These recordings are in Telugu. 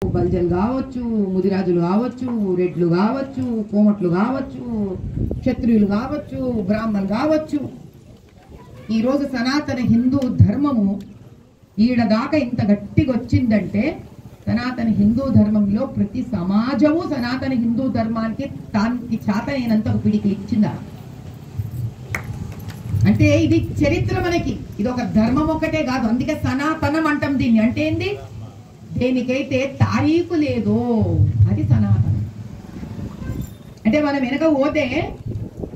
బల్జలు కావచ్చు, ముదిరాజులు కావచ్చు, రెడ్లు కావచ్చు, కోమట్లు కావచ్చు, క్షత్రియులు కావచ్చు, బ్రాహ్మణులు కావచ్చు. ఈరోజు సనాతన హిందూ ధర్మము ఈడ దాకా ఇంత గట్టిగా వచ్చిందంటే సనాతన హిందూ ధర్మంలో ప్రతి సమాజము సనాతన హిందూ ధర్మానికి దానికి చేతనైనంత ఒక పిడికి ఇచ్చిందా అంటే ఇది చరిత్ర. మనకి ఇది ఒక ధర్మం ఒక్కటే కాదు, అందుకే సనాతనం అంటాం దీన్ని. అంటే ఏంది? దేనికైతే తారీఖు లేదో అది సనాతనం. అంటే మనం వెనక పోతే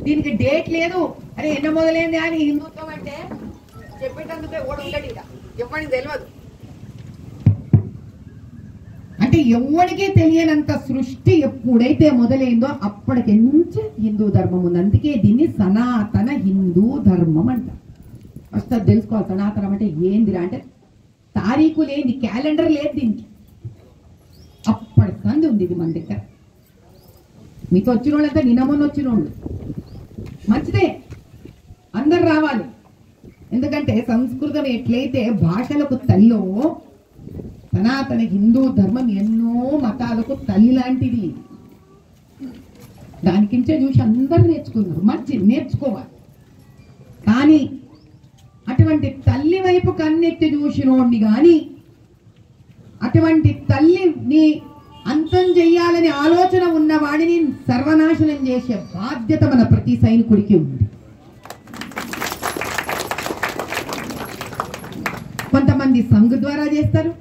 దీనికి డేట్ లేదు, అరే ఎన్న మొదలైంది అని హిందుత్వం అంటే చెప్పేటందుకే ఓడి ఉండడు, ఇక ఎవరికి తెలియదు. అంటే ఎవరికీ తెలియనంత సృష్టి ఎప్పుడైతే మొదలైందో అప్పటికి నుంచి హిందూ ధర్మం ఉంది. అందుకే దీన్ని సనాతన హిందూ ధర్మం అంట. ఫస్ట్ అది తెలుసుకోవాలి. సనాతనం అంటే ఏందిరా అంటే తారీఖు లేని, క్యాలెండర్ లేదు దీనికి. అప్పటి సంది ఉంది ఇది మన దగ్గర. మీతో వచ్చిన వాళ్ళంతా నిన్నమొన్న వచ్చిన వాళ్ళు మంచిదే, అందరు రావాలి. ఎందుకంటే సంస్కృతం ఎట్లయితే భాషలకు తల్లో సనాతన హిందూ ధర్మం ఎన్నో మతాలకు తల్లి లాంటిది. దానికించే చూసి అందరు నేర్చుకున్నారు, మంచి నేర్చుకోవాలి. కానీ అటువంటి తల్లి వైపు కన్నెత్తి చూసినోడిని కానీ అటువంటి తల్లిని అంతం చెయ్యాలని ఆలోచన ఉన్న వాడిని సర్వనాశనం చేసే బాధ్యత మన ప్రతి సైనికుడికి ఉంది. కొంతమంది సంఘ్ ద్వారా చేస్తారు,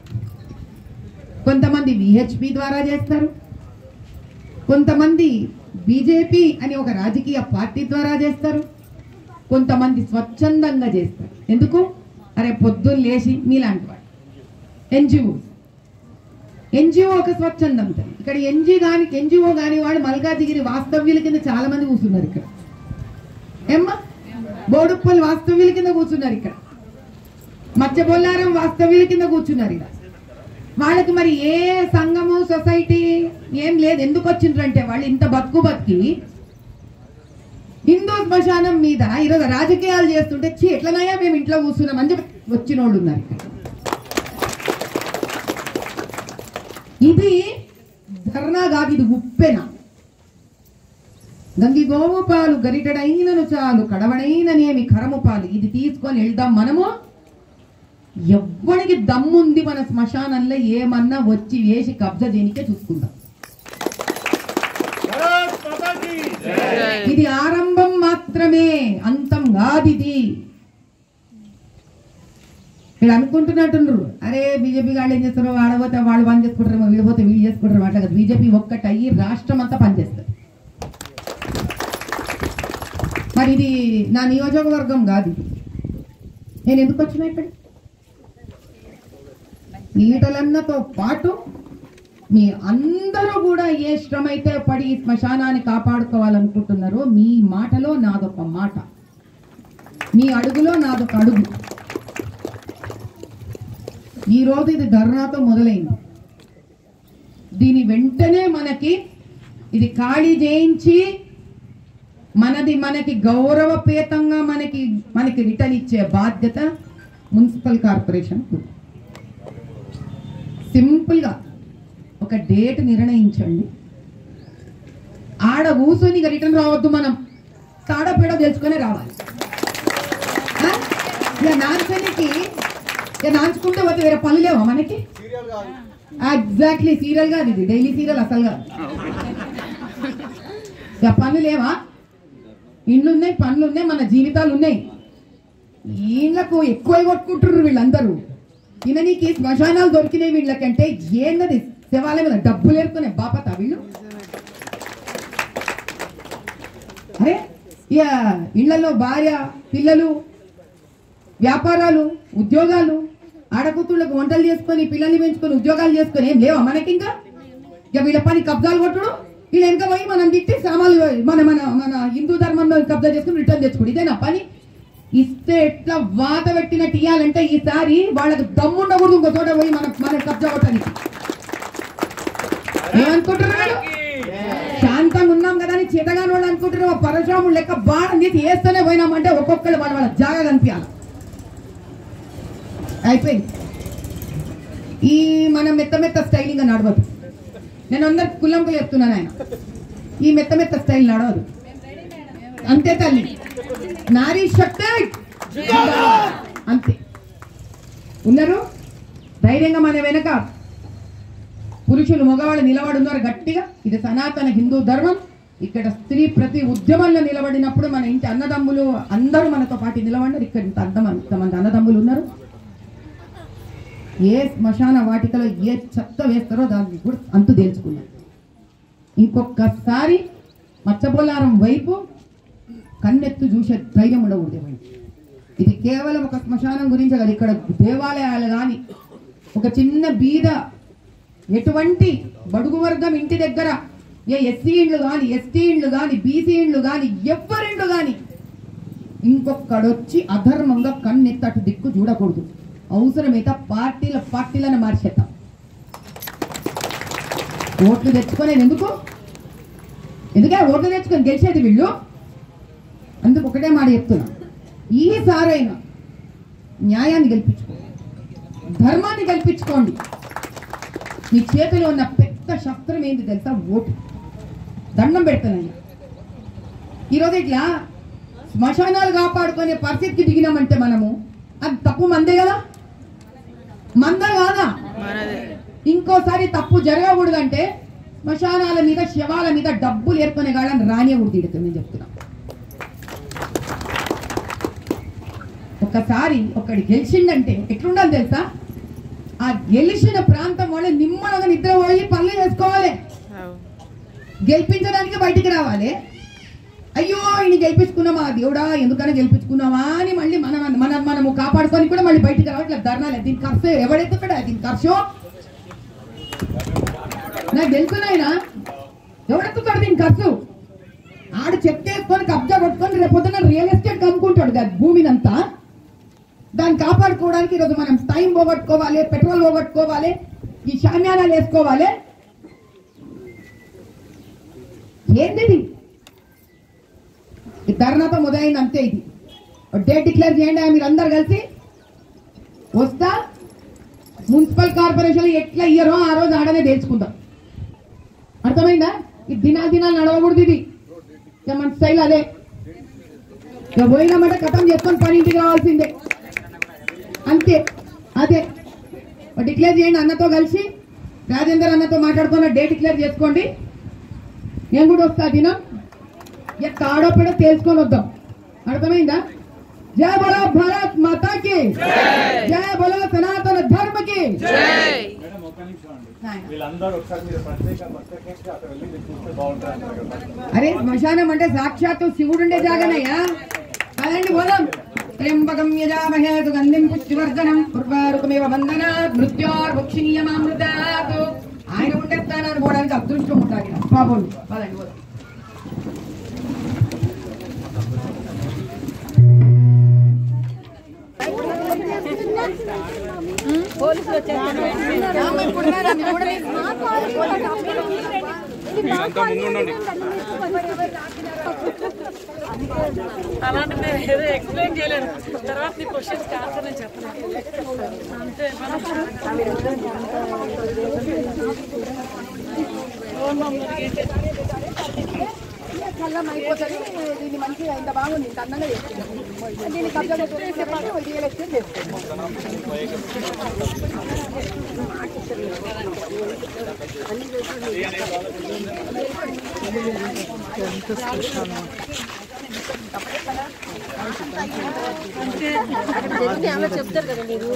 కొంతమంది విహెచ్పి ద్వారా చేస్తారు, కొంతమంది బీజేపీ అని ఒక రాజకీయ పార్టీ ద్వారా చేస్తారు, కొంతమంది స్వచ్ఛందంగా చేస్తారు. ఎందుకు? అరే పొద్దున్న లేచి మీలాంటి వాడు ఎన్జిఓ ఒక స్వచ్ఛందం. ఇక్కడ ఎన్జిఓ కాని వాడు మల్కాజిగిరి వాస్తవ్యుల కింద చాలా మంది కూర్చున్నారు. ఇక్కడ ఏమ్మా బోడుప్పల్ వాస్తవ్యుల కింద కూర్చున్నారు, ఇక్కడ మచ్చబొల్లారం వాస్తవ్యుల కింద కూర్చున్నారు. ఇక్కడ వాళ్ళకి మరి ఏ సంఘము సొసైటీ ఏం లేదు. ఎందుకు వచ్చిండ్రంటే వాళ్ళు ఇంత బతికి హిందూ శ్మశానం మీద ఈరోజు రాజకీయాలు చేస్తుంటే ఎట్లనయ్యా మేము ఇంట్లో కూర్చున్నాం అని చెప్పి వచ్చిన వాళ్ళు ఉన్నారు. ఇది ధర్నా కాదు, ఇది ఉప్పెన. గంగి గోవు పాలు గరిటెడైనను చాలు, కడవడైననేమి కరము పాలు. ఇది తీసుకొని వెళ్దాం మనము. ఎవ్వడికి దమ్ముంది మన శ్మశానంలో ఏమన్నా వచ్చి వేసి కబ్జా చేయనికే చూసుకుందాం. ఇది ఆరంభం మాత్రమే, అంతం కాదు ఇది. వీళ్ళు అనుకుంటున్నట్టున్నారు, అరే బీజేపీ వాళ్ళు ఏం చేస్తారో, వాడబోతే వాళ్ళు పని చేసుకుంటారు, వీడిపోతే వీళ్ళు చేసుకుంటారు. అట్లా కదా, బీజేపీ ఒక్కటయ్యి రాష్ట్రం అంతా పనిచేస్తారు. మరి ఇది నా నియోజకవర్గం కాదు. నేను ఎందుకు వచ్చినా ఇక్కడ? ఈటలన్నతో పాటు మీ అందరూ కూడా ఏ శ్రమ అయితే పడి శ్మశానాన్ని కాపాడుకోవాలనుకుంటున్నారో మీ మాటలో నాదొక మాట, మీ అడుగులో నాదొక అడుగు. ఈరోజు ఇది ధర్నాతో మొదలైంది. దీని వెంటనే మనకి ఇది ఖాళీ చేయించి మనకి గౌరవపేతంగా మనకి రిటర్న్ ఇచ్చే బాధ్యత మున్సిపల్ కార్పొరేషన్. సింపుల్గా ఒక డేట్ నిర్ణయించండి, ఆడ కూర్చొని రిటర్న్ రావద్దు. మనం తాడపేడ తెలుసుకొని రావాలి. ఇక నాన్సనికి ఇక నాంచుకుంటే పోతే వేరే పనులు లేవా మనకి? ఎగ్జాక్ట్లీ, సీరియల్ కాదు ఇది, డైలీ సీరియల్ అసలు కాదు. ఇక పనులు లేవా? ఇండ్లు ఉన్నాయి, పనులు ఉన్నాయి, మన జీవితాలు ఉన్నాయి. వీళ్ళకు ఎక్కువ కొట్టుకుంటున్నారు వీళ్ళందరూ. ఈయనకి శ్మశానాలు దొరికినాయి వీళ్ళకంటే ఏందది? శవాల మీద డబ్బులు ఏరుకునే బాపత వీళ్ళు. అరే ఇక ఇళ్లలో భార్య పిల్లలు, వ్యాపారాలు, ఉద్యోగాలు, ఆడకూతుళ్ళకు వంటలు చేసుకొని పిల్లల్ని పెంచుకొని ఉద్యోగాలు చేసుకొని ఏం లేవా మనకి? ఇంకా ఇక వీళ్ళ పని కబ్జాలు కొట్టడం, వీళ్ళు వెనక పోయి మనం తిట్టి సామాన్లు మన హిందూ ధర్మంలో కబ్జా చేసుకుని రిటర్న్ తెచ్చుకోండి. ఇదేనా పని? ఇస్తే ఎట్లా వాత పెట్టినట్టు ఇయ్యాలంటే ఈసారి వాళ్ళకి దమ్ముండకూడదు ఇంకో చోట పోయి మన కబ్జా కొట్టడానికి. ఏమనుకుంటున్నారు? శాంతంగా ఉన్నాం కదా అని చేతగాని వాళ్ళు అనుకుంటున్నారు. పరశురాముడు లెక్క బాణం తీసి వేస్తూనే పోయినామంటే ఒక్కొక్కరు వాళ్ళ జాగా కనిపించాలి. అయిపోయింది. ఈ మనం మెత్త మెత్త స్టైలింగ్ నడవదు. నేను అందరికి కుల్లంకులు చెప్తున్నాను, ఆయన ఈ మెత్త మెత్త స్టైల్ నడవదు. అంతే తల్లి, నారీ శక్తి అంతే. ఉన్నారు ధైర్యంగా మన వెనక పురుషులు మగవాళ్ళు నిలబడి ఉన్నారు గట్టిగా. ఇది సనాతన హిందూ ధర్మం. ఇక్కడ స్త్రీ ప్రతి ఉద్యమంలో నిలబడినప్పుడు మన ఇంటి అన్నదమ్ములు అందరూ మనతో పాటు నిలబడినారు. ఇక్కడ ఇంతమంది అన్నదమ్ములు ఉన్నారు. ఏ శ్మశాన వాటికలో ఏ చెత్త వేస్తారో దాన్ని కూడా అంతు తేల్చుకున్నారు. ఇంకొకసారి మచ్చబొల్లారం వైపు కన్నెత్తు చూసే ధైర్యం ఉండకూడదు. ఇది కేవలం ఒక శ్మశానం గురించి కాదు. ఇక్కడ దేవాలయాలు కానీ, ఒక చిన్న బీద ఎటువంటి బడుగు వర్గం ఇంటి దగ్గర ఏ ఎస్సీ ఇండ్లు కానీ, ఎస్టీ ఇండ్లు కానీ, బీసీ ఇండ్లు కానీ, ఎవరిండ్లు కానీ ఇంకొకడొచ్చి అధర్మంగా కన్నెత్తటు దిక్కు చూడకూడదు. అవసరమైతే పార్టీలను మార్చేద్దాం. ఓట్లు తెచ్చుకోలేదు ఎందుకే ఓట్లు తెచ్చుకొని గెలిచేది వీళ్ళు. అందుకు ఒకటే మాట చెప్తున్నా, ఈసారైనా న్యాయాన్ని గెలిపించుకోండి, ధర్మాన్ని గెలిపించుకోండి. మీ చేతిలో ఉన్న పెద్ద శస్త్రం ఏంటి తెలుసా? ఓటు. దండం పెడతానయ్యా. ఈరోజు ఇట్లా శ్మశానాలు కాపాడుకునే పరిస్థితికి దిగినామంటే మనము, అది తప్పు మందే కదా, మంద కాదా? ఇంకోసారి తప్పు జరగకూడదంటే శ్మశానాల మీద, శవాల మీద డబ్బులు ఏర్కొనే కాళ్ళని రానియకూడదు. నేను చెప్తున్నా, ఒక్కసారి ఒక్కడి గెలిచిందంటే ఎట్లుండాలి తెలుసా? ఆ గెలిచిన ప్రాంతం వాళ్ళు నిమ్మలంగా నిద్ర పోయి పనులు చేసుకోవాలి, గెలిపించడానికి బయటికి రావాలి. అయ్యో ఈయన గెలిపించుకున్నామా దేవుడా, ఎందుకని గెలిపించుకున్నామా అని మళ్ళీ మనము కాపాడుకొని కూడా మళ్ళీ బయటికి రావాలి. ఇట్లా ధర్నాలే. దీని ఖర్చు ఎవడెత్తుతాడా? దీని ఖర్చు నాకు తెలుసునాయనా, ఎవడెత్తుతాడు దీని ఖర్చు? ఆడు చెత్తేసుకొని కబ్జా కొట్టుకొని రేపొద్దున రియల్ ఎస్టేట్ అమ్ముకుంటాడు కదా భూమినంతా. దాన్ని కాపాడుకోవడానికి ఈరోజు మనం టైం పోగొట్టుకోవాలి, పెట్రోల్ పోగొట్టుకోవాలి, ఈ షామ్యానాలు వేసుకోవాలి. ఏంది ఈ ధర్నాతో మొదలైంది అంతే. ఇది డేట్ డిక్లేర్ చేయండి మీరు అందరు కలిసి. వస్తా మున్సిపల్ కార్పొరేషన్ ఎట్లా ఇయ్యరో ఆ రోజు ఆడనే తెలుసుకుందాం. అర్థమైందా? ఇది దినాలు నడవకూడదు. ఇది మన స్టైల్ అదే. ఇక పోయినామంటే కథం చేసుకొని పని ఇంటికి రావాల్సిందే అంతే. అదే డిక్లేర్ చేయండి అన్నతో కలిసి, రాజేందర్ అన్నతో మాట్లాడుకున్న డేట్ డిక్లేర్ చేసుకోండి. నేను కూడా వస్తా దినం. ఎక్క ఆడోపేడో తేల్చుకొని వద్దాం. అర్థమైందా? జయ బోలో భారత్ మాతాకి, జయ బోలో సనాతన ధర్మకి. అరే శ్మశానం అంటే సాక్షాత్తు శివుడుండే జాగనయ్యా. అదండి పోదాం. త్ర్యంబకం యజామహే సుగంధిం పుష్టివర్ధనం ఉర్వారుకమివ వందనాత్ మృత్యోర్ముక్షీయమామృతాత్. ఆయన ఉండే స్థానాన్ని పోవడానికి అదృష్టం ఉండాలి పాపం. పదండి పోదాం. పోలీసులు అలాంటి నేను ఏదో ఎక్స్ప్లెయిన్ చేయలేను. తర్వాత నీ క్వశ్చన్స్ ఆన్సర్ నేను చెప్పలేను అంతే. అయిపోతుంది. దీన్ని మంచిగా ఇంత బాగుంది, ఇంత అందంగా చేస్తుంది. దీన్ని కబ్జా రియల్ ఎస్టేట్ చేస్తుంది. చెప్తారు కదా మీరు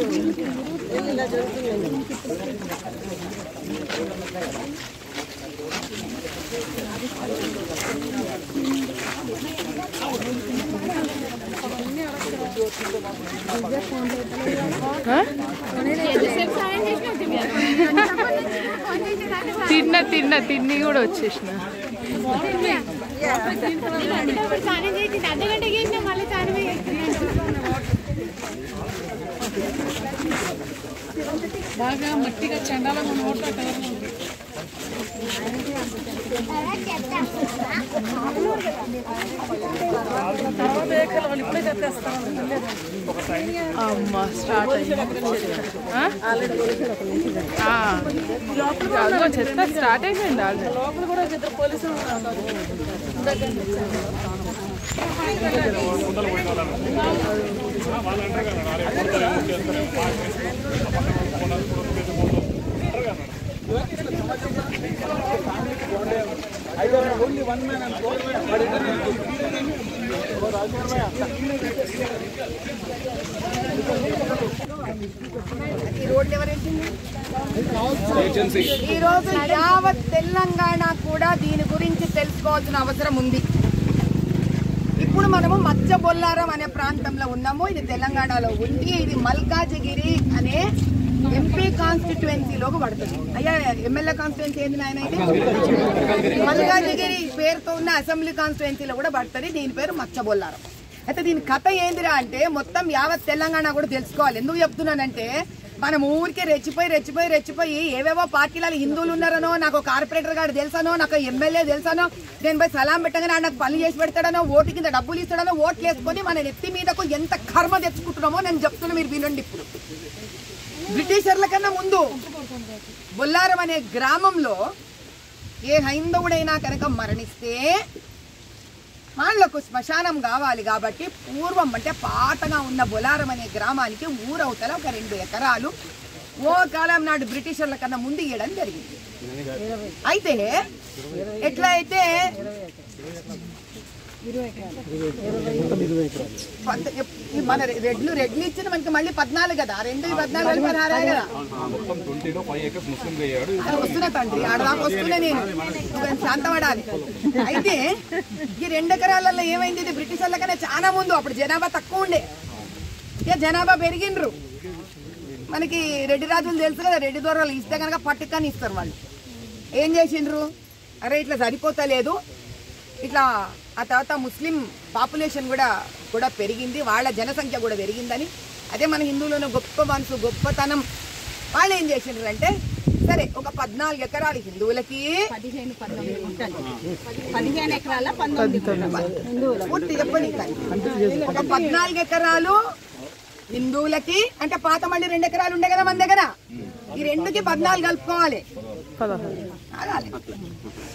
ఇలా జరుగుతుందండి. తిన్ని కూడా వచ్చేసిన బాగా మట్టిగా చండాలంగా నోట్లో అమ్మా స్టార్ట్ చెత్త స్టార్ట్ అయిపోయింది లోపల కూడా ఇద్దరు పోలీసులు ఈ రోజు యావత్ తెలంగాణ కూడా దీని గురించి తెలుసుకోవాల్సిన అవసరం ఉంది. ఇప్పుడు మనము మచ్చబొల్లారం అనే ప్రాంతంలో ఉన్నాము. ఇది తెలంగాణలో ఉంది. ఇది మల్కాజిగిరి అనే ఎంపీ కాన్స్టిట్యుయెన్సీలోకి పడుతుంది. అయ్యా ఎమ్మెల్యే కాన్స్టిట్యుయెన్సీ ఏంది నాయన? ఇది మల్కాజిగిరి పేరుతో ఉన్న అసెంబ్లీ కాన్స్టిట్యుయెన్సీలో కూడా పడుతుంది. దీని పేరు మచ్చబొల్లారం. అయితే దీని కథ ఏందిరా అంటే మొత్తం యావత్ తెలంగాణ కూడా తెలుసుకోవాలి. ఎందుకు చెప్తున్నానంటే మనం ఊరికే రెచ్చిపోయి ఏవేవో పార్టీలలో హిందువులు ఉన్నారనో, నాకు కార్పొరేటర్ గారు తెలుసానో, నాకు ఎమ్మెల్యే తెలుసానో, నేను పోయి సలాం పెట్టగానే నాకు పనులు చేసి పెడతాడనో, ఓటు కింద డబ్బులు ఇస్తాడనో, ఓట్లు వేసుకొని మన నెత్తి మీదకు ఎంత కర్మ తెచ్చుకుంటున్నామో నేను చెప్తున్నా. మీరు వినండి. ఇప్పుడు బ్రిటిషర్ల కన్నా ముందు బొల్లారం అనే గ్రామంలో ఏ హైందవుడైనా కనుక మరణిస్తే వాళ్ళకు శ్మశానం కావాలి కాబట్టి పూర్వం అంటే పాతగా ఉన్న బొల్లారం అనే గ్రామానికి ఊరవతల ఒక 2 ఎకరాలు ఓ కాలం నాడు బ్రిటిషర్ల కన్నా ముందు ఇవ్వడం జరిగింది. అయితే ఎట్లా అయితే మన రెడ్లు ఇచ్చిన మనకి మళ్ళీ 14 కదా, 2 14 16 కదా వస్తున్నా తండ్రి. ఆడదాకా వస్తున్నా నేను శాంతపడాలి. అయితే ఈ 2 ఎకరాలలో ఏమైంది? ఇది బ్రిటిషర్ల కన్నా చాలా ముందు. అప్పుడు జనాభా తక్కువ ఉండే, ఇక జనాభా పెరిగిండ్రు. మనకి రెడ్డి రాజులు తెలుసు కదా, రెడ్డి దొరలు ఇస్తే కనుక పట్టుకొని ఇస్తారు. వాళ్ళు ఏం చేసిండ్రు, అరే ఇట్లా సరిపోతలేదు, ఇట్లా ఆ తర్వాత ముస్లిం పాపులేషన్ కూడా పెరిగింది, వాళ్ళ జనసంఖ్య కూడా పెరిగిందని, అదే మన హిందువులను గొప్ప మనసు గొప్పతనం. వాళ్ళు ఏం చేసిండ్రు అంటే సరే ఒక 14 ఎకరాలు హిందువులకి, 15 ఎకరాల 19 పూర్తి చెప్పండి. ఒక 14 ఎకరాలు హిందువులకి అంటే పాత మళ్ళీ 2 ఎకరాలు ఉండే కదా మన దగ్గర, ఈ 2కి 14 కలుపుకోవాలి.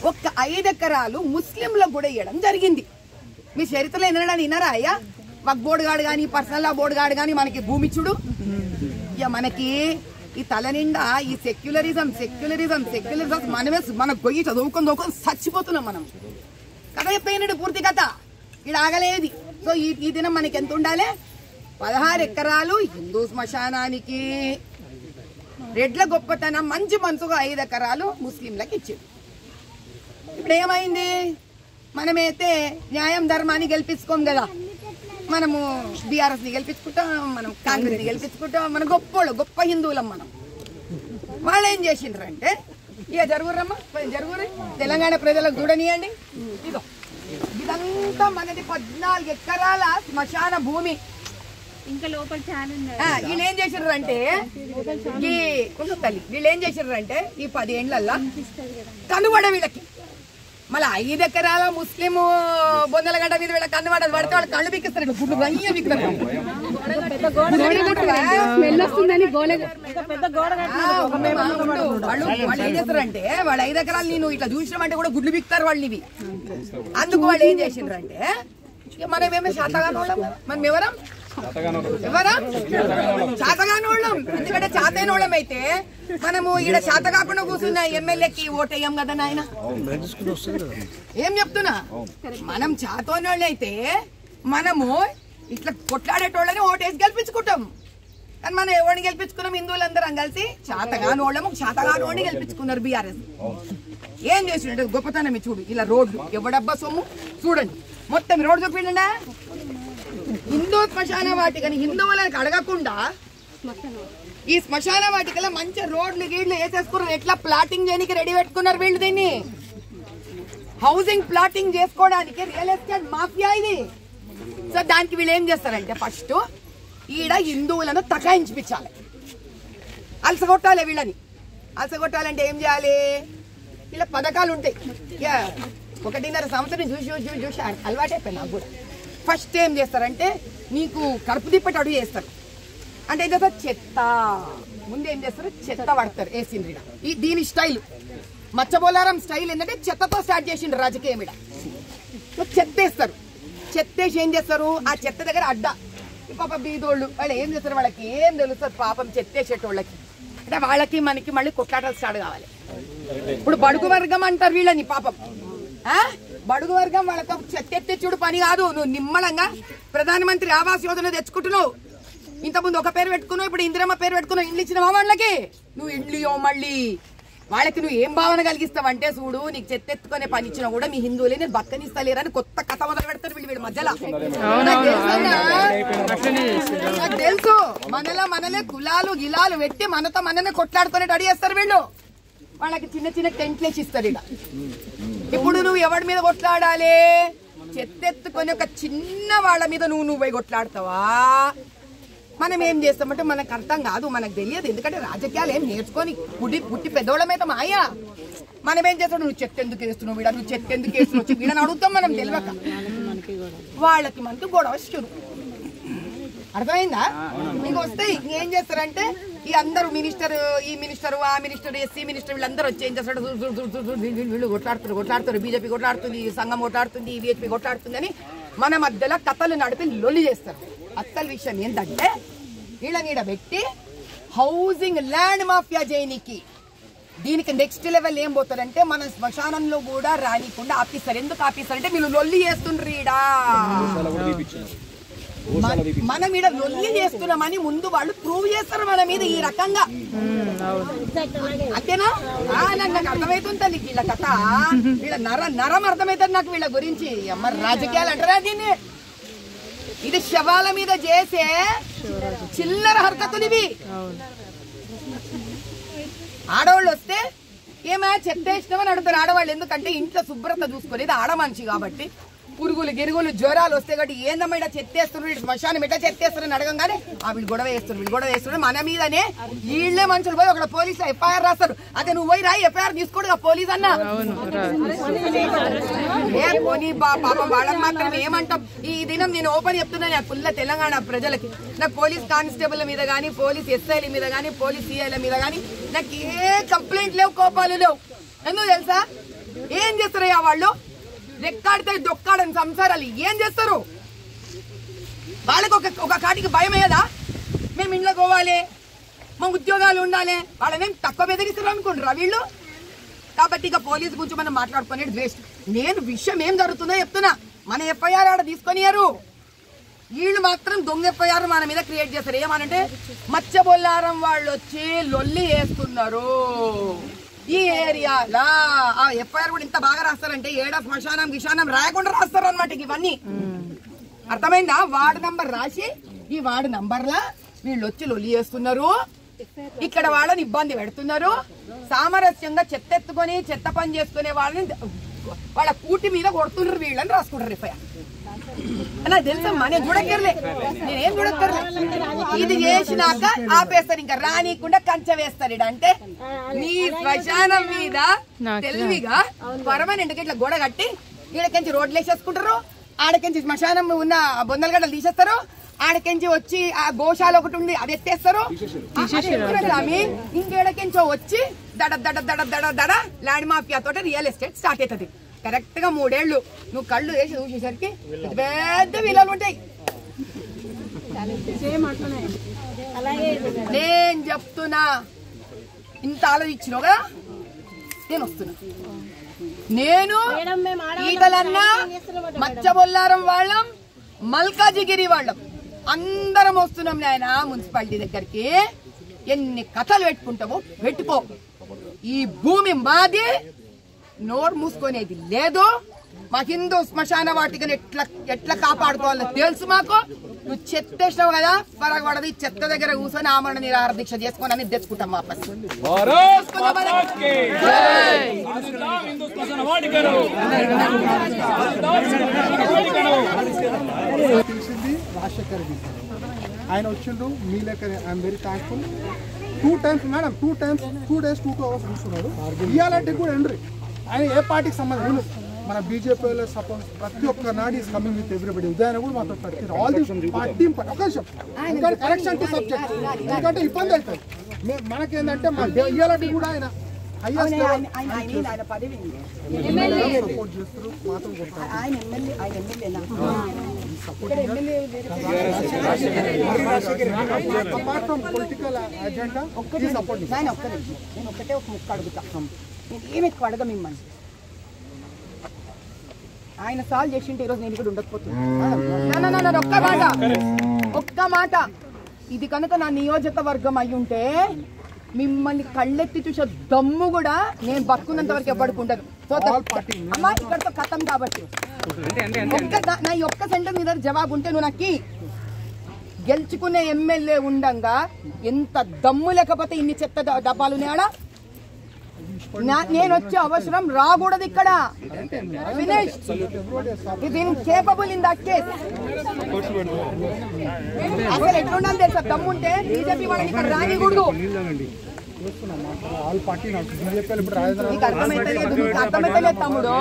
ఒక్క 5 ఎకరాలు ముస్లింలకు కూడా ఇవ్వడం జరిగింది. మీ చరిత్రలో ఏంటంటే విన్నారా అయ్యా? వక్ బోర్డు గాడు కానీ, పర్సనల్ లా బోర్డు గాడు కానీ మనకి భూమిచ్చుడు. ఇక మనకి ఈ తల నిండా ఈ సెక్యులరిజం మనమే మన గొయ్యి చదువుకొని చచ్చిపోతున్నాం మనం. కథ చెప్పేయండి పూర్తి కథ, ఇక్కడ ఆగలేదు. సో ఈ దినం మనకి ఎంత ఉండాలి? 16 ఎకరాలు హిందూ శ్మశానానికి, రెడ్ల గొప్పతనం మంచి మనసుగా 5 ఎకరాలు ముస్లింలకు ఇచ్చింది. ఇప్పుడు ఏమైంది? మనమైతే న్యాయం ధర్మాన్ని గెలిపించుకోం కదా, మనము బీఆర్ఎస్ ని గెలిపించుకుంటాం, మనం కాంగ్రెస్ ని గెలిపించుకుంటాం, మన గొప్ప హిందువులం మనం. వాళ్ళు ఏం చేసిండ్రంటే ఇక జరుగురమ్మా జరుగురు, తెలంగాణ ప్రజలకు చూడనియండి. ఇదో ఇదంతా మనది 14 ఎకరాల శ్మశాన భూమి. ఇంకా లోపల వీళ్ళు ఏం చేసిర్రు అంటే వీళ్ళు ఏం చేసిర్రు అంటే ఈ 10 ఏండ్లల్లా కనుబడ వీళ్ళకి మళ్ళీ 5 ఎకరాల ముస్లిం బొందలగడ్డ మీద వీళ్ళ కన్నుబడదు పడితే వాళ్ళు కళ్ళు బిక్కిస్తారు, గుడ్లు రంగి బిక్తారు. వాళ్ళు ఏం చేస్తారంటే వాళ్ళు 5 ఎకరాలు నేను ఇట్లా చూసినామంటే కూడా గుడ్లు బిక్తారు వాళ్ళు ఇవి. అందుకు వాళ్ళు ఏం చేసిండ్రంటే మనమేమో శాతగానోళ్ళం, మనం ఎవరం శాతగానోళ్ళం. ఎందుకంటే శాతైనోళ్ళం అయితే మనము ఇక్కడ శాత కాకుండా కూర్చున్న ఎమ్మెల్యేకి ఓటేయం కదా నాయన. ఏం చెప్తున్నా, మనం శాతోనోళ్ళు అయితే మనము ఇట్లా కొట్లాడేటోళ్ళని ఓటేసి గెలిపించుకుంటాం. కానీ మనం ఎవరిని గెలిపించుకున్నాం? హిందువులందరం కలిసి శాతగానోళ్ళము, శాతగానోడిని గెలిపించుకున్నారు బీఆర్ఎస్. ఏం చేసిండు గొప్పతనం చూడు. ఇలా రోడ్లు ఎవడబ్బా సొమ్ము చూడండి, మొత్తం రోడ్డు చూపిండా. హిందూ శ్మశాన వాటికని హిందువులకు అడగకుండా ఈ శ్మశాన వాటికలో మంచి రోడ్లు గీడ్లు వేసేసుకున్నారు. ఎట్లా ప్లాటింగ్ చేయడానికి రెడీ పెట్టుకున్నారు వీళ్ళు. దీన్ని హౌసింగ్ ప్లాటింగ్ చేసుకోవడానికి రియల్ ఎస్టేట్ మాఫియా ఇది. సో దానికి వీళ్ళు ఏం చేస్తారంటే ఫస్ట్ ఈడ హిందువులను తకాయించిపించాలి, అలసగొట్టాలి వీళ్ళని. అలసగొట్టాలంటే ఏం చేయాలి? ఇలా పథకాలు ఉంటాయి. ఇక 1.5 సంవత్సరం చూసి అలవాటైపోయి నాకు కూడా. ఫస్ట్ ఏం చేస్తారంటే నీకు కడుపు తిప్పటి అడుగు చేస్తారు. అంటే ఏం చేస్తారు, చెత్త ముందు ఏం చేస్తారు, చెత్త పడతారు వేసిండ్రు. దీని స్టైల్ మచ్చబోలారం స్టైల్ ఏంటంటే చెత్తతో స్టార్ట్ చేసిండ్రు రాజకీయం. చెత్త వేస్తారు. చెత్త వేసి ఏం చేస్తారు, ఆ చెత్త దగ్గర అడ్డ పాప బీదోళ్ళు వాళ్ళు ఏం చేస్తారు, వాళ్ళకి ఏం తెలుస్తుంది పాపం చెత్త వేసేటోళ్ళకి. అంటే వాళ్ళకి మనకి మళ్ళీ కొట్లాటలు స్టార్ట్ కావాలి. ఇప్పుడు బడుగు వర్గం అంటారు వీళ్ళని పాపం. బడుగు వర్గం వాళ్ళతో చెత్తెచ్చుడు పని కాదు. నువ్వు నిమ్మలంగా ప్రధానమంత్రి ఆవాస్ యోజన తెచ్చుకుంటున్నావు. ఇంతకుముందు ఒక పేరు పెట్టుకున్నావు, ఇప్పుడు ఇందిరమ్మ పేరు పెట్టుకున్నావు. ఇండ్లు ఇచ్చినావా వాళ్ళకి? నువ్వు ఇండ్లు మళ్ళీ వాళ్ళకి నువ్వు ఏం భావన కలిగిస్తావంటే చూడు, నీకు చెత్తెత్తుకునే పని ఇచ్చినా కూడా మీ హిందువులే నేను బతకనిస్తలేరని కొత్త కథ మొదలు పెడతారు వీళ్ళు మధ్యలో. నాకు తెలుసు, మనలే కులాలు గిలాలు పెట్టి మనతో మననే కొట్లాడుకునేట్టు అడిగేస్తారు వీళ్ళు. వాళ్ళకి చిన్న చిన్న టెంట్లేసి ఇస్తారు. ఇప్పుడు నువ్వు ఎవరి మీద కొట్లాడాలి? చెత్తెత్తుకొని ఒక చిన్న వాళ్ళ మీద నువ్వు పోయి కొట్లాడతావా? మనం ఏం చేస్తామంటే మనకు అర్థం కాదు, మనకు తెలియదు. ఎందుకంటే రాజకీయాలు ఏం నేర్చుకొని పుట్టి పెద్దోళ్ళ మీద మాయా. మనం ఏం చేస్తాం, నువ్వు చెత్త ఎందుకు వేస్తున్నావు వీడ, నువ్వు చెత్త ఎందుకు వేస్తున్నావు వీడని అడుగుతాం మనం తెలియక. వాళ్ళకి మనకు గొడవ షురు. అర్థమైందా? మీకు వస్తాయి. ఏం చేస్తారంటే ఈ అందరూ ఈ మినిస్టర్ ఆ మినిస్టర్ ఎస్సీ మినిస్టర్ వీళ్ళందరూ వచ్చి ఏం చేస్తాడు, వీళ్ళు కొట్లాడుతారు, బీజేపీ కొట్లాడుతుంది, సంఘం కొట్లాడుతుంది, బీజేపీ కొట్లాడుతుంది అని మన మధ్యలో కథలు నడిపి లొల్లి చేస్తారు. అసలు విషయం ఏంటంటే వీళ్ళని పెట్టి హౌసింగ్ ల్యాండ్ మాఫియా చేయనికి దీనికి నెక్స్ట్ లెవెల్ ఏం పోతారంటే మన శ్మశానంలో కూడా రానికుండా ఆపిస్తారు. ఎందుకు ఆపిస్తారు అంటే వీళ్ళు లొల్లి చేస్తుండ్రు. మనం ఈడ లొల్లి చేస్తున్నామని ముందు వాళ్ళు ప్రూవ్ చేస్తారు మన మీద ఈ రకంగా. అంతేనా? నాకు అర్థమవుతుంది వీళ్ళ కథ, వీళ్ళ నరం అర్థమవుతుంది నాకు వీళ్ళ గురించి. మరి రాజకీయాలు అంటారా దీన్ని? ఇది శవాల మీద చేసే చిల్లర హరకతులు ఇవి. ఆడవాళ్ళు వస్తే ఏమా చెత్త వేసినామని అడుగుతారు ఆడవాళ్ళు. ఎందుకంటే ఇంట్లో శుభ్రత చూసుకునేది ఆడ మనిషి కాబట్టి. పురుగులు గిరుగులు జ్వరాలు వస్తే కాబట్టి ఏందమ్మా ఇక్కడ చెత్తేస్తున్నారు, శ్మశానం ఎట్లా చెత్తేస్తారని అడగంగానే వీళ్ళు గొడవ వేస్తున్నారు. మన మీదనే వీళ్ళే మనుషులు పోయి ఒక పోలీసులు ఎఫ్ఐఆర్ రాస్తారు. అదే నువ్వు పోయి రాయి ఎఫ్ఐఆర్ తీసుకోడు పోలీస్ అన్నా. పోనీ పాపం వాళ్ళని మాత్రం ఏమంటాం. ఈ దినం నేను ఓపెన్ చెప్తున్నా నాకు ఫుల్ తెలంగాణ ప్రజలకి, నాకు పోలీస్ కానిస్టేబుల్ మీద కానీ, పోలీస్ ఎస్ఐల మీద కానీ, పోలీస్ సిఐల మీద కానీ నాకు ఏ కంప్లైంట్ లేవు, కోపాలు లేవు. ఎందుకు తెలుసా? ఏం చేస్తారయ్యా వాళ్ళు? రెక్కాడితే దొక్కాడని సంసారాలు ఏం చేస్తారు? వాళ్ళకి ఒక కాటికి భయం అయ్యేదా? మేము ఇంట్లో పోవాలి, మా ఉద్యోగాలు ఉండాలి, వాళ్ళనేం తక్కువ బెదిరిస్తారు అనుకుంటారా వీళ్ళు? కాబట్టి ఇక పోలీసు గురించి మనం మాట్లాడుకునేది వేస్ట్. నేను విషయం ఏం జరుగుతుందో చెప్తున్నా. మన ఎఫ్ఐఆర్ ఆడ తీసుకొనియారు, వీళ్ళు మాత్రం దొంగ ఎఫ్ఐఆర్ మన మీద క్రియేట్ చేస్తారు. ఏమనంటే మచ్చబొల్లారం వాళ్ళు వచ్చి లొల్లి వేస్తున్నారు ఈ ఏరియాలా. ఆ ఎఫ్ఐఆర్ కూడా ఇంత బాగా రాస్తారంటే ఏడా శ్మశానం గిశానం రాయకుండా రాస్తారు అనమాట. ఇవన్నీ అర్థమైందా? వార్డు నంబర్ రాసి ఈ వార్డు నంబర్లా వీళ్ళు వచ్చి లొల్లి చేస్తున్నారు, ఇక్కడ వాళ్ళని ఇబ్బంది పెడుతున్నారు. సామరస్యంగా చెత్త ఎత్తుకొని చెత్త పని చేసుకునే వాళ్ళని వాళ్ళ కూటి మీద కొడుతున్నారు వీళ్ళని రాసుకుంటారు ఎఫ్ఐఆర్. నాకు తెలుసమ్మా, నేను చూడక్కర్లే, నేనేం చూడక్కర్లే. ఇది చేసినాక ఆపేస్తారు, ఇంకా రానికుండా కంచె వేస్తారు. అంటే నీ శ్మశానం మీద తెలివిగా పర్మనెంట్ గా ఇట్లా గోడ కట్టి ఈడకెంచి రోడ్లు వేసేసుకుంటారు, ఆడకెంచి శ్మశానం ఉన్న బొందలగడ్డలు తీసేస్తారు, ఆడకెంచి వచ్చి ఆ గోశాల ఒకటి ఉంది అది ఎత్తేస్తారు. ఇంకేడకెంచో వచ్చి దడ దడ దడ దడ దడ ల్యాండ్ మాఫియా తోటి రియల్ ఎస్టేట్ స్టార్ట్ అవుతుంది. కరెక్ట్ గా 3 ఏళ్ళు నువ్వు కళ్ళు వేసి చూసేసరికి పెద్ద విలువలు ఉంటాయి. నేను చెప్తున్నా, ఇంత ఆలోచించినావు కదా, నేను వస్తున్నా. నేను ఈటలన్నా మచ్చబొల్లారం వాళ్ళం, మల్కాజిగిరి వాళ్ళం అందరం వస్తున్నాం నాయన మున్సిపాలిటీ దగ్గరికి. ఎన్ని కథలు పెట్టుకుంటావో పెట్టుకో, ఈ భూమి మాది, నోరు మూసుకునేది లేదు. మా హిందూ శ్మశాన వాటికని ఎట్లా కాపాడుకోవాలో తెలుసు మాకు. నువ్వు చెత్త వేసినావు కదా, పరగబడది చెత్త దగ్గర కూర్చొని ఆమరణ నిరాహార దీక్ష చేసుకొని అని తెచ్చుకుంటాం వాపస్. ఆయన వచ్చిండు మీ లెక్క. I'm very thankful. 2 times madam, 2 days 2 hours కూర్చున్నాడు. ఇయాలంటే కూడా ఎండ్రీ ఆయన ఏ పార్టీకి సంబంధం మన బీజేపీలో సపోజ్ ప్రతి ఒక్క నాడు ఈస్ కమింగ్ విత్ ఎవ్రీబడి ఉదయం కూడా మాతో ప్రతి ఆల్ దిస్ పార్టీ ఒక నిమిషం ఎందుకంటే కరెక్షన్ టు సబ్జెక్ట్ ఎందుకంటే ఇబ్బంది అవుతుంది మనకేంటంటే మా ఇయ్యాలంటే కూడా ఆయన సపోర్ట్ చేస్తారు మాత్రం apart from political agenda support నేను ఒక్కటే ఒక ముక్క అడుగుతా నేను ఏమి ఎక్కువ అడగ మిమ్మల్ని ఆయన సాల్వ్ చేసింటే ఈరోజు నేను ఇక్కడ ఉండకపోతున్నాను ఒక్క మాట ఇది కనుక నా నియోజకవర్గం అయి ఉంటే మిమ్మల్ని కళ్ళెత్తి చూసే దమ్ము కూడా నేను బతుకున్నంత వరకు ఎవ్వడికి ఉండదు అమ్మా ఇక్కడతో కథం కాబట్టి నా ఒక్క సెంటర్ మీద జవాబు ఉంటే నువ్వు నాకు గెలుచుకునే ఎమ్మెల్యే ఉండంగా ఎంత దమ్ము లేకపోతే ఇన్ని చెత్త డబ్బాలు ఉన్నాయా నేను వచ్చే అవసరం రాకూడదు ఇక్కడ కేపబుల్ ఇన్ దట్ కేస్ అసలు ఎట్లుండాలి తెలుసా దమ్ముంటే బీజేపీ వాళ్ళని ఇక్కడ రానికూడదు నీకు అర్థమైతలేదు తమ్ముడు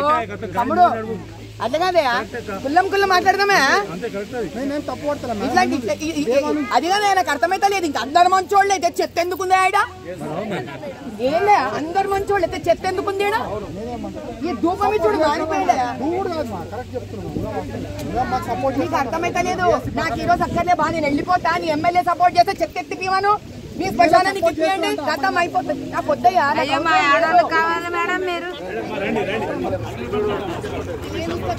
అట్లా కాదే కుల్లం మాట్లాడదామే అది కదా నాకు అర్థమైతలేదు ఇంకా అందరు మంచోళ్ళు అయితే చెత్త ఎందుకుంది ఆడ ఏలే అందరు మంచోళ్ళు అయితే చెత్త ఎందుకుంది ఆడ ఈ ధూపం చూడు నీకు అర్థమైతలేదు నాకు ఈరోజు అక్కర్లే బాగా నేను వెళ్ళిపోతా నీ ఎమ్మెల్యే సపోర్ట్ చేస్తే చెత్త ఎత్తిపివాను మీ శ్మశానానికి ఇప్పియండి గతం అయిపోతుంది నా పొద్దయ్యా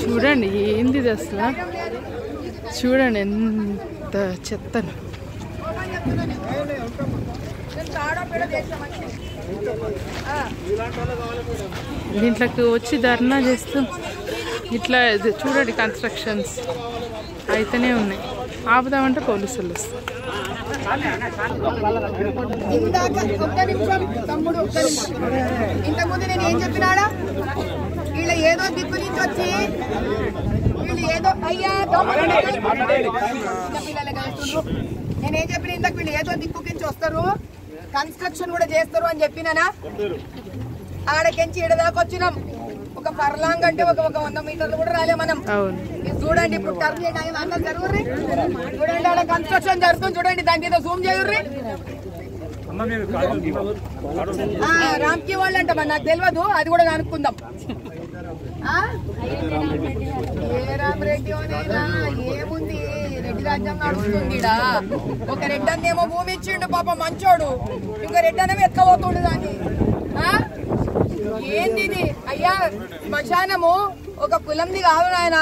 చూడండి ఏంది అసలు చూడండి ఎంత చెత్తను దీంట్లోకి వచ్చి ధర్నా చేస్తూ ఇట్లా చూడండి కన్స్ట్రక్షన్స్ అయితేనే ఉన్నాయి ఆపుదామంటే పోలీసులు వస్తారు ఇంతకుముందు నేను ఏం చెప్పినాడా వీళ్ళ ఏదో దిక్కు నుంచి వచ్చి వీళ్ళు ఏదో అయ్యా నేనేం చెప్పిన ఇంతకు వీళ్ళు ఏదో దిక్కు నుంచి వస్తారు కన్స్ట్రక్షన్ కూడా చేస్తారు అని చెప్పినానా ఆడకెంచి ఈడదాకా వచ్చినాం ఒక పర్లాంగ్ అంటే ఒక 100 మీటర్లు కూడా రాలే మనం చూడండి ఇప్పుడు టర్న్ అందరు జరుగుర్రి చూడండి ఆడ కన్స్ట్రక్షన్ జరుగుతుంది చూడండి దాని మీద జూమ్ చేయుర్రి రామ్కి వాళ్ళు అంట నాకు తెలియదు అది కూడా కనుక్కుందాం ఏ రామరెడ్డి ఏముంది రెడ్డి రాజ్యం నడుస్తుంది ఒక రెడ్డన్నేమో భూమి ఇచ్చిండు పాప మంచోడు ఇంకా రెడ్డనేమో ఎక్కబోతుండు దాన్ని ఏంది ఇది అయ్యా శ్మశానము ఒక కులంది కాదు ఆయన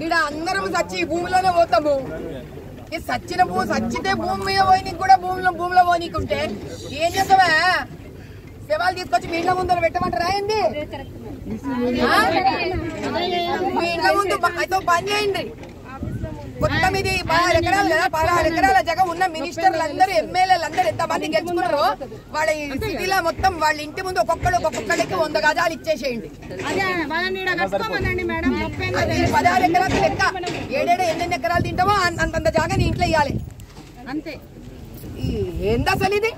ఈడ అందరం సచ్చి భూమిలోనే పోతాము ఈ సచ్చితే భూమి మీద పోయినీకి కూడా భూమిలో పోనీకుంటే ఏం చేస్తావా శవాలు తీసుకొచ్చి మీ ఇంట్లో ముందర పెట్టమంటారా ఏంది మీ ఇంట్లో ముందు అయితే పని చేయండి మొత్తం ఇది 16 ఎకరాలు కదా 16 ఎకరాల జగ ఉన్న మినిస్టర్లు అందరూ ఎమ్మెల్యేలు అందరూ ఎంతమంది గెలుచుకున్నారో వాళ్ళ ఈ సిటీలో మొత్తం వాళ్ళ ఇంటి ముందు ఒక్కొక్కడికి 100 గజాలు ఇచ్చేసేయండి 16 ఎకరాలు లెక్క ఎన్ని ఎకరాలు తింటామో అంత జాగా నీ ఇంట్లో ఇవ్వాలి అంతే ఏంది అసలు ఇది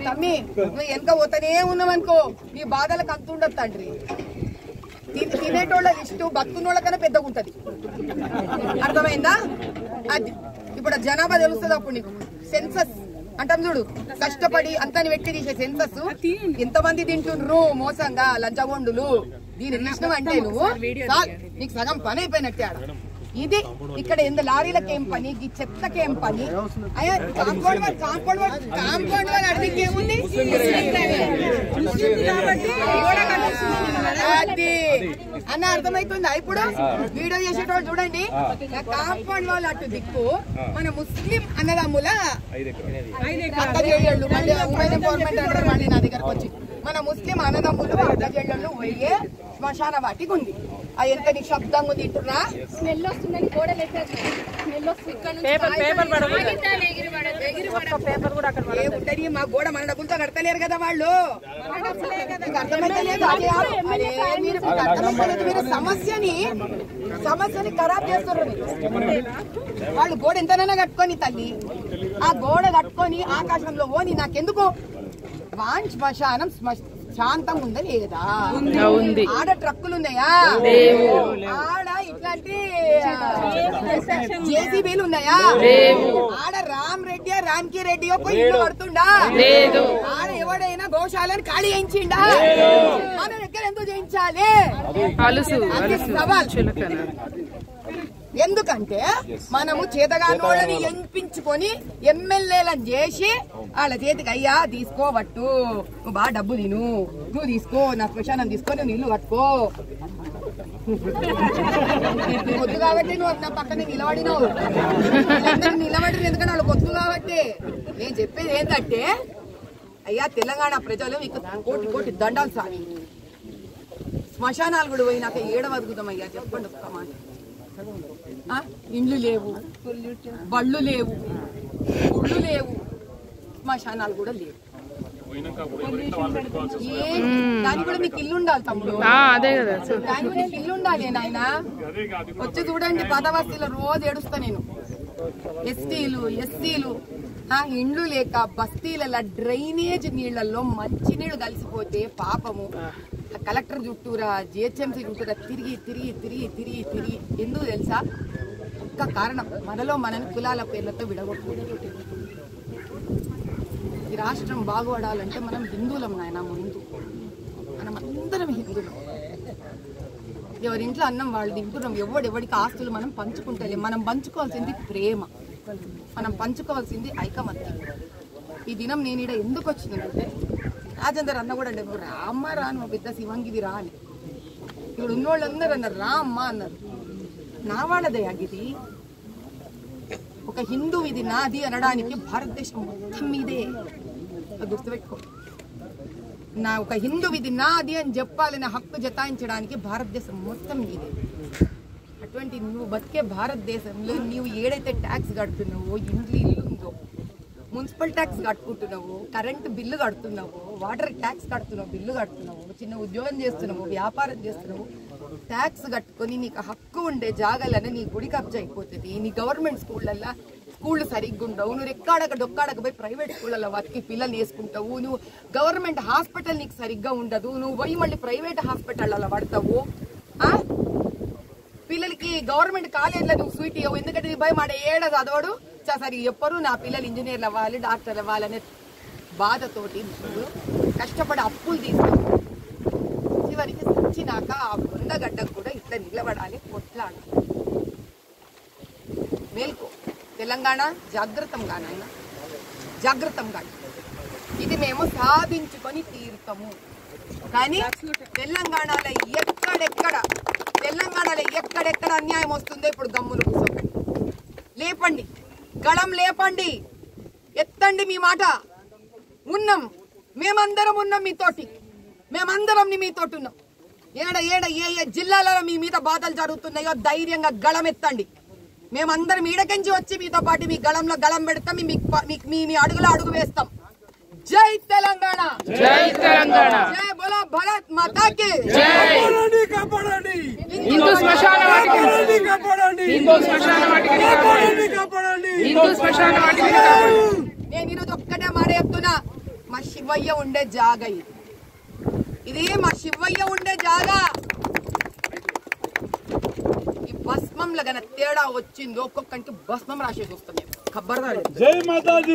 తమ్మి నువ్వు వెనక పోతానే ఉన్నావనుకో నీ బాధలకు అంత ఉండదు తండ్రి తినేటోళ్ళ లిస్టు బతుకున్నోళ్ళ కన్నా పెద్దగా ఉంటది అర్థమైందా అది ఇప్పుడు జనాభా తెలుస్తుంది అప్పుడు నీకు సెన్సస్ అంటాం చూడు కష్టపడి అంతా వ్యక్తి తీసే సెన్సస్ ఎంతమంది తింటుండ్రు మోసంగా లంచగొండులు దీని తీసినావు అంటే నువ్వు నీకు సగం పని అయిపోయినట్టే ఆడ ఇది ఇక్కడ ఎంత లారీలకేం పని ఈ చెత్తకేం పని అయ్యా కాంపౌండ్ వాల్ అడిగేముంది అది అన్న అర్థమవుతుందా ఇప్పుడు వీడియో చేసేటోళ్ళు చూడండి కాంపౌండ్ వాల్ అటు దిక్కు మన ముస్లిం అన్నదమ్ముల అక్కజేళ్ళు మళ్ళీ ఉమెన్ ఎంపవర్మెంట్ అంటారు మళ్ళీ నా దగ్గరకు వచ్చి మన ముస్లిం అన్నదమ్ములు అక్కజేళ్ళు పోయే శ్మశాన వాటికి ఉంది అది ఎంత నిశ్శబ్దంగా ఉంది ఇంటున్నా స్మెల్ వస్తుందని గోడలు ఎగిరి ఒక్క పేపర్ కూడా అక్కడ ఏ ఉంటది మా గోడ మన డబ్బులతో కడతలేరు కదా వాళ్ళు. అర్థమైతలేదు. మీరు సమస్యని ఖరాబ్ చేస్తున్నారు. వాళ్ళు గోడ ఎంతనైనా కట్టుకొని తల్లి, ఆ గోడ కట్టుకొని ఆకాశంలో ఓని నాకెందుకు శ్మశానం శాంతంగా ఉందా లేదా? ఆడ ట్రక్కులు ఉన్నాయా? ఆడ ఇట్లాంటి జేసీబీలు ఉన్నాయా? ఆడ రామ్ రెడ్డియో పోయి ఇల్లు కడుతుండా? ఆడ ఎవడైనా గోశాలను ఖాళీ చేయించిండా? మనం ఎక్కడ ఎందుకు చేయించాలి? ఎందుకంటే మనము చేతగానోళ్ళని ఎంపించుకొని ఎమ్మెల్యేలను చేసి వాళ్ళ చేతికి అయ్యా తీసుకోవట్టు, నువ్వు బాగా డబ్బు తిను, నువ్వు తీసుకో, నా శ్మశానం తీసుకో, నువ్వు నీళ్లు కట్టుకో. కొద్దు కాబట్టి నువ్వు నా పక్కన నిలబడినావు. నిలబడి ఎందుకంటే వాళ్ళు కొద్దు కాబట్టి. నేను చెప్పేది ఏంటంటే అయ్యా తెలంగాణ ప్రజలు మీకు కోటి కోటి దండాలు సార్. శ్మశానాలు కూడా పోయినాక ఏడ బతుకుతాం అయ్యా చెప్పండి ఒక్క మాట. ఇండ్లు లేవు, బళ్ళు లేవు, గుళ్ళు లేవు, శ్మశానాలు కూడా లేవు. దానికి కూడా మీకు ఇల్లు ఉండాలి తమ్ముడు, దానికి కూడా మీకు ఇల్లు ఉండాలి నాయన. వచ్చి చూడండి పదవస్తీలో రోజు ఏడుస్తా నేను. ఎస్టీలు ఎస్సీలు ఇండ్లు లేక బస్తీల డ్రైనేజ్ నీళ్లలో మంచి నీళ్లు కలిసిపోతే పాపము కలెక్టర్ చుట్టూరా జిహెచ్ఎంసీ చుట్టూరా తిరిగి తిరిగి తిరిగి తిరిగి తిరిగి ఎందుకు తెలుసా? ఒక్క కారణం, మనలో మనని కులాల పేర్లతో విడగొట్టుకుంటాం. ఈ రాష్ట్రం బాగుపడాలంటే మనం హిందువులం నాయన. ముందు మనం అందరం హిందువులం. ఎవరింట్లో అన్నం వాళ్ళు తింటున్నాం. ఎవడికి ఆస్తులు మనం పంచుకుంటలేం. మనం పంచుకోవాల్సింది ప్రేమ, మనం పంచుకోవాల్సింది ఐకమత్యం. ఈ దినం నేను ఇక్కడ ఎందుకు వచ్చిందంటే రాజేందర్ అన్న కూడా అంటే రామ్మ రాను మా పెద్ద శివంగిది రా అని. ఇప్పుడు ఉన్నోళ్ళందరూ అన్నారు రా అమ్మ అన్నారు. నా వాళ్ళదే ఇది. ఒక హిందూ ఇది నాది అనడానికి భారతదేశం మొత్తం మీదే గుర్తుపెట్టుకో. నా ఒక హిందూ ఇది నాది అని చెప్పాలని హక్కు జతాయించడానికి భారతదేశం మొత్తం మీదే. అటువంటి నువ్వు బతికే భారతదేశంలో నీవు ఏడైతే ట్యాక్స్ కడుతున్నావో, ఇల్లు ఉందో, మున్సిపల్ ట్యాక్స్ కట్టుకుంటున్నావు, కరెంటు బిల్లు కడుతున్నావు, వాటర్ ట్యాక్స్ కడుతున్నావు, బిల్లు కడుతున్నావు, చిన్న ఉద్యోగం చేస్తున్నావు, వ్యాపారం చేస్తున్నావు, ట్యాక్స్ కట్టుకొని నీకు హక్కు ఉండే జాగాలనే నీ గుడి కబ్జా అయిపోతుంది. నీ గవర్నమెంట్ స్కూళ్ళు సరిగ్గా ఉండవు. నువ్వు డొక్కాడక పోయి ప్రైవేట్ స్కూళ్ళలో బతికి పిల్లల్ని వేసుకుంటావు. నువ్వు గవర్నమెంట్ హాస్పిటల్ నీకు సరిగ్గా ఉండదు. నువ్వు పోయి మళ్ళీ ప్రైవేట్ హాస్పిటల్లో పడతావు. పిల్లలకి గవర్నమెంట్ కాలేజీలో నువ్వు స్వీట్ ఇవ్వవు. ఎందుకంటే నీ భయం మాట ఏడ చదవడు సరి చెప్పరు. నా పిల్లలు ఇంజనీర్లు అవ్వాలి, డాక్టర్ అవ్వాలనే బాధతోటి కష్టపడి అప్పులు తీసుకో. చివరికి వచ్చినాక ఆ బొందగడ్డకు కూడా ఇట్లా నిలబడాలి, కొట్లాడాలి. మేల్కో తెలంగాణ, జాగ్రత్తంగా నాయన, జాగ్రత్తంగా. ఇది మేము సాధించుకొని తీరుతాము. కానీ తెలంగాణలో ఎక్కడెక్కడ అన్యాయం వస్తుందో ఇప్పుడు గమ్ములు కూర్చోకండి. లేపండి, గళం లేపండి, ఎత్తండి మీ మాట. ఉన్నాం, మేమందరం ఉన్నాం మీతోటి, మేమందరం మీతోటి ఉన్నాం. ఏ జిల్లాలలో మీ మీద బాధలు జరుగుతున్నాయో ధైర్యంగా గళం ఎత్తండి. మేమందరం ఈడకించి వచ్చి మీతో పాటు మీ గళంలో గళం పెడతాం, మీ అడుగులో అడుగు వేస్తాం. జై తెలంగాణ, జై తెలంగాణ, జై బోలో భారత్ మాతా కి జై. కాపాడండి హిందూ శ్మశాన వాటికని, కాపాడండి హిందూ శ్మశాన వాటికని, కాపాడండి హిందూ శ్మశాన వాటికని. నేను ఈరోజు ఒక్కటే మాట చెప్తున్నా, మా శివయ్య ఉండే జాగా ఇది మా శివయ్య ఉండే జాగా. ఈ భస్మంలో గన తేడా వచ్చిందో ఒక్కొక్కరికి భస్మం రాసేసి వస్తాం. ఖబర్దార్. జై మాతాజీ.